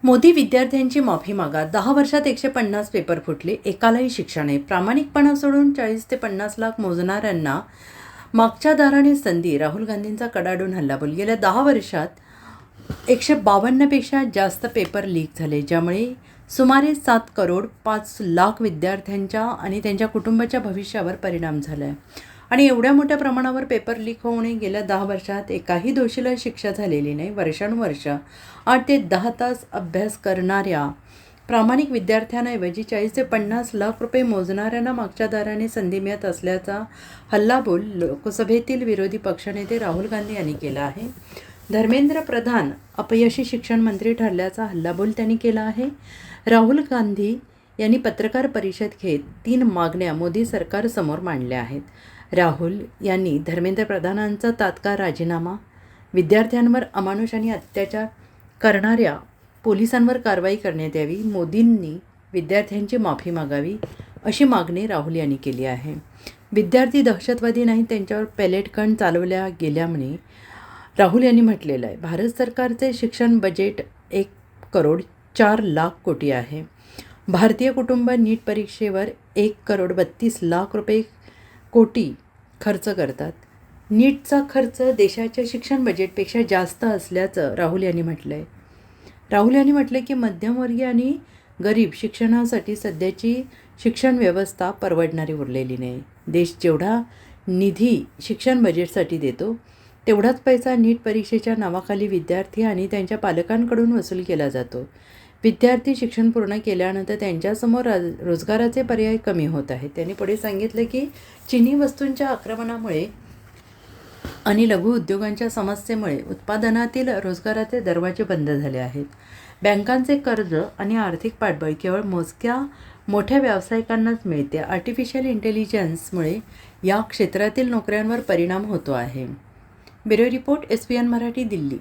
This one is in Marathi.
मोदी विद्यार्थ्यांची माफी मागा. 10 वर्षात 150 पेपर फुटले, एकालाही शिक्षा नाही. प्रामाणिकपणा सोडून 40 ते 50 लाख मोजणाऱ्यांना मागच्या दाराने संधी. राहुल गांधींचा कडाडून हल्लाबोल. गेल्या 10 वर्षात 152 पेक्षा जास्त पेपर लीक झाले, ज्यामुळे सुमारे 7 करोड 5 लाख विद्यार्थ्यांच्या आणि त्यांच्या कुटुंबाच्या भविष्यावर परिणाम झाला आहे. आणि एवढ्या मोठ्या प्रमाणावर पेपर लीक होऊनही गेल्या 10 वर्षात एकाही दोषीला शिक्षा झालेली नाही. वर्षानुवर्ष 8 ते 10 तास अभ्यास करणाऱ्या प्रामाणिक विद्यार्थ्यांऐवजी 40 ते 50 लाख रुपये मोजणाऱ्यांना मागच्या दाराने संधी मिळत असल्याचा हल्लाबोल लोकसभेतील विरोधी पक्षनेते राहुल गांधी यांनी केला आहे. धर्मेंद्र प्रधान अपयशी शिक्षण मंत्री ठरल्याचा हल्लाबोल त्यांनी केला आहे. राहुल गांधी यांनी पत्रकार परिषद घेत 3 मागण्या मोदी सरकारसमोर मांडल्या आहेत. राहुल यांनी धर्मेंद्र प्रधानांचा तात्काळ राजीनामा, विद्यार्थ्यांवर अमानुष आणि अत्याचार करणाऱ्या पोलिसांवर कारवाई करण्यात यावी, मोदींनी विद्यार्थ्यांची माफी मागावी, अशी मागणी राहुल यांनी केली आहे. विद्यार्थी दहशतवादी नाही, त्यांच्यावर पेलेट गन चालवल्या गेल्यामुळे राहुल यांनी म्हटलेलं आहे. भारत सरकारचे शिक्षण बजेट 1 करोड 4 लाख कोटी आहे. भारतीय कुटुंब नीट परीक्षेवर 1 करोड 32 लाख रुपये कोटी खर्च करतात. नीटचा खर्च देशाच्या शिक्षण बजेटपेक्षा जास्त असल्याचं राहुल यांनी म्हटलं आहे. राहुल यांनी म्हटलं की मध्यमवर्गीय आणि गरीब शिक्षणासाठी सध्याची शिक्षण व्यवस्था परवडणारी उरलेली नाही. देश जेवढा निधी शिक्षण बजेटसाठी देतो, तेवढाच पैसा नीट परीक्षेच्या नावाखाली विद्यार्थी आणि त्यांच्या पालकांकडून वसूल केला जातो. विद्यार्थी शिक्षण पूर्ण केल्यानंतर त्यांच्यासमोर रोजगाराचे पर्याय कमी होत आहेत. त्यांनी पुढे सांगितलं की चिनी वस्तूंच्या आक्रमणामुळे आणि लघु उद्योगांच्या समस्येमुळे उत्पादनातील रोजगाराचे दरवाजे बंद झाले आहेत. बँकांचे कर्ज आणि आर्थिक पाठबळ केवळ मोजक्या मोठ्या व्यावसायिकांनाच मिळते. आर्टिफिशियल इंटेलिजन्समुळे या क्षेत्रातील नोकऱ्यांवर परिणाम होतो आहे. Bureau report, SBN Marathi, Delhi.